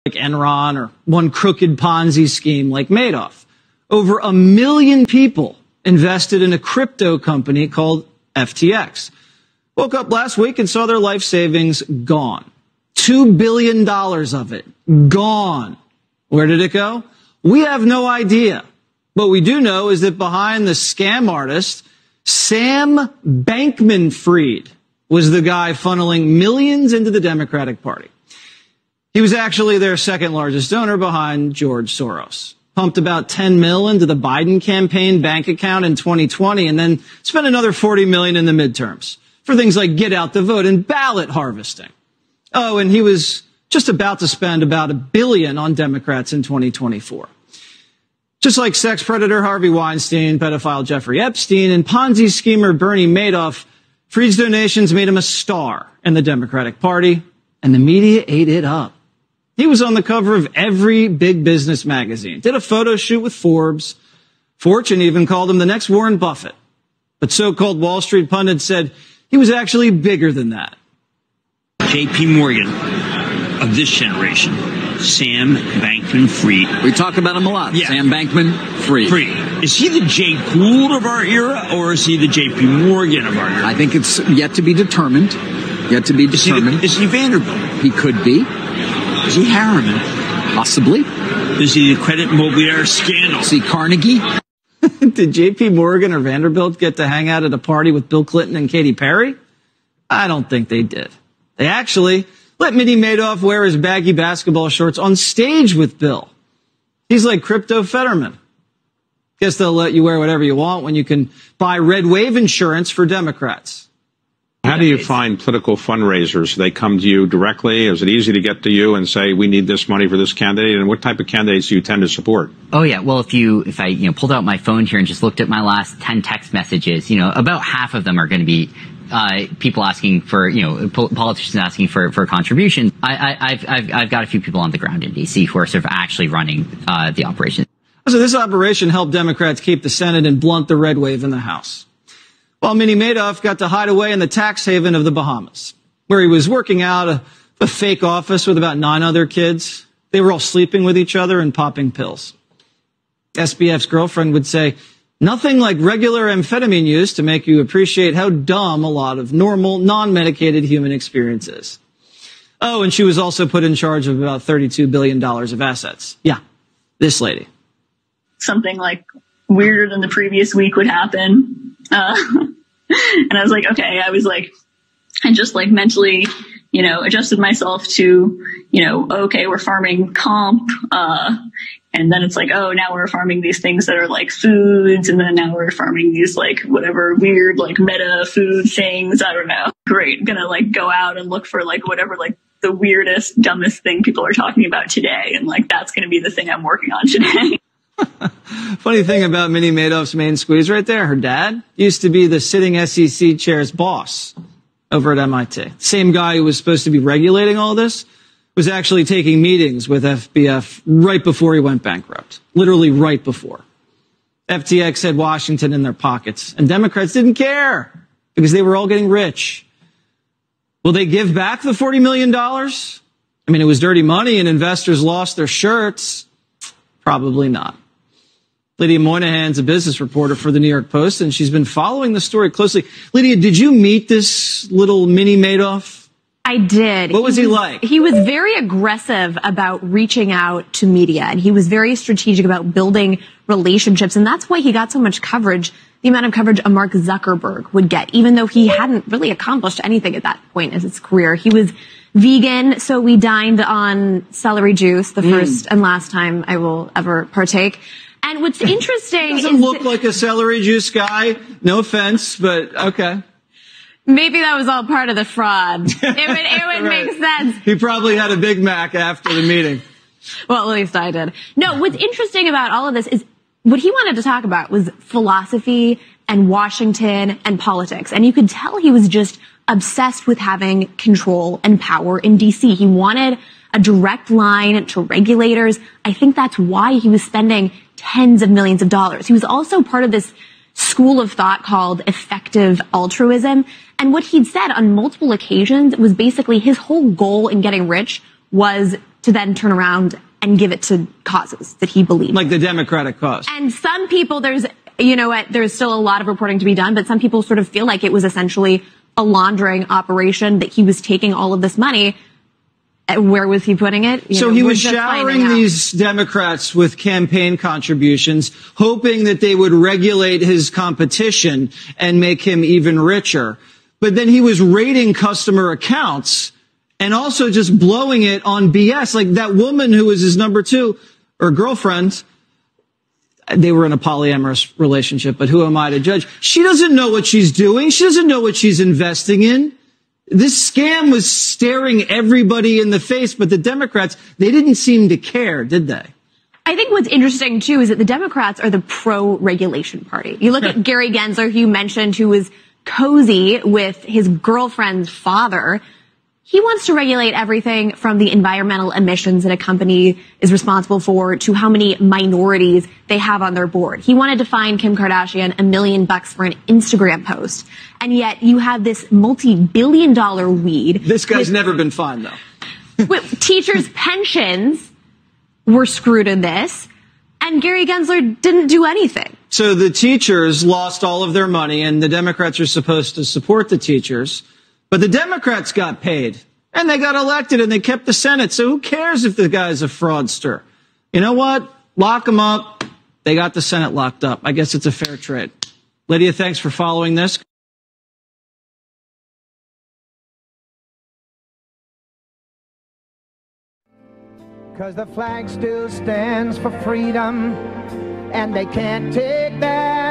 like Enron or one crooked Ponzi scheme like Madoff. Over 1 million people invested in a crypto company called FTX. Woke up last week and saw their life savings gone. $2 billion of it gone. Where did it go? We have no idea. What we do know is that behind the scam artist, Sam Bankman-Fried was the guy funneling millions into the Democratic Party. He was actually their second largest donor behind George Soros. Pumped about 10 mil into the Biden campaign bank account in 2020 and then spent another 40 million in the midterms for things like get out the vote and ballot harvesting. Oh, and he was just about to spend about $1 billion on Democrats in 2024. Just like sex predator Harvey Weinstein, pedophile Jeffrey Epstein, and Ponzi schemer Bernie Madoff, Fried's donations made him a star in the Democratic Party, and the media ate it up. He was on the cover of every big business magazine, did a photo shoot with Forbes. Fortune even called him the next Warren Buffett. But so-called Wall Street pundits said he was actually bigger than that. J.P. Morgan of this generation, Sam Bankman-Fried. We talk about him a lot. Yeah. Sam Bankman-Fried. Is he the Jay Gould of our era, or is he the J.P. Morgan of our era? I think it's yet to be determined. Yet to be determined. Is he Vanderbilt? He could be. Is he Harriman? Possibly. Is he the credit mobilier scandal? Is he Carnegie? Did J.P. Morgan or Vanderbilt get to hang out at a party with Bill Clinton and Katy Perry? I don't think they did. They actually let Mini Madoff wear his baggy basketball shorts on stage with Bill. He's like Crypto Fetterman. Guess they'll let you wear whatever you want when you can buy red wave insurance for Democrats. How do you find political fundraisers? They come to you directly? Is it easy to get to you and say, we need this money for this candidate? And what type of candidates do you tend to support? Oh, yeah. Well, if I pulled out my phone here and just looked at my last 10 text messages, about half of them are going to be people asking for, politicians asking for contributions. I've got a few people on the ground in D.C. who are sort of actually running the operation. So this operation helped Democrats keep the Senate and blunt the red wave in the House. While Mini Madoff got to hide away in the tax haven of the Bahamas, where he was working out a fake office with about 9 other kids. They were all sleeping with each other and popping pills. SBF's girlfriend would say, nothing like regular amphetamine use to make you appreciate how dumb a lot of normal, non-medicated human experience is. Oh, and she was also put in charge of about $32 billion of assets. Yeah, this lady. Something like weirder than the previous week would happen. And I was like, okay, I just mentally, adjusted myself to, okay, we're farming comp. And then it's like, oh, now we're farming these things that are like foods. And then now we're farming these whatever weird, meta food things. I don't know. Great. I'm going to go out and look for whatever, the weirdest, dumbest thing people are talking about today. And that's going to be the thing I'm working on today. Funny thing about Mini Madoff's main squeeze right there, her dad used to be the sitting SEC chair's boss over at MIT. Same guy who was supposed to be regulating all this was actually taking meetings with FBF right before he went bankrupt. Literally right before. FTX had Washington in their pockets, and Democrats didn't care because they were all getting rich. Will they give back the $40 million? I mean, it was dirty money and investors lost their shirts. Probably not. Lydia Moynihan's a business reporter for the New York Post, and she's been following the story closely. Lydia, did you meet this little Mini Madoff? I did. What was he like? He was very aggressive about reaching out to media, and he was very strategic about building relationships, and that's why he got so much coverage, the amount of coverage a Mark Zuckerberg would get, even though he hadn't really accomplished anything at that point in his career. He was vegan, so we dined on celery juice, the first and last time I will ever partake. And what's interesting is... Doesn't look like a celery juice guy. No offense, but okay. Maybe that was all part of the fraud. It would make sense. He probably had a Big Mac after the meeting. Well, at least I did. No, what's interesting about all of this is what he wanted to talk about was philosophy and Washington and politics. And you could tell he was just obsessed with having control and power in D.C. He wanted a direct line to regulators. I think that's why he was spending tens of millions of dollars. He was also part of this school of thought called effective altruism. And what he'd said on multiple occasions was basically his whole goal in getting rich was to then turn around and give it to causes that he believed. Like the Democratic cause. And some people, there's still a lot of reporting to be done, but some people sort of feel like it was essentially a laundering operation, that he was taking all of this money. Where was he putting it? So he was showering these Democrats with campaign contributions, hoping that they would regulate his competition and make him even richer. But then he was raiding customer accounts and also just blowing it on BS. Like that woman who was his number two or girlfriend, they were in a polyamorous relationship, but who am I to judge? She doesn't know what she's doing. She doesn't know what she's investing in. This scam was staring everybody in the face, but the Democrats, they didn't seem to care, did they? I think what's interesting, too, is that the Democrats are the pro-regulation party. You look at Gary Gensler, who you mentioned, who was cozy with his girlfriend's father. He wants to regulate everything from the environmental emissions that a company is responsible for to how many minorities they have on their board. He wanted to fine Kim Kardashian $1 million for an Instagram post. And yet you have this multi-billion-dollar weed. This guy's never been fined, though. Teachers' pensions were screwed in this, and Gary Gensler didn't do anything. So the teachers lost all of their money, and the Democrats are supposed to support the teachers. But the Democrats got paid, and they got elected, and they kept the Senate. So who cares if the guy's a fraudster? You know what? Lock him up. They got the Senate locked up. I guess it's a fair trade. Lydia, thanks for following this. Because the flag still stands for freedom, and they can't take that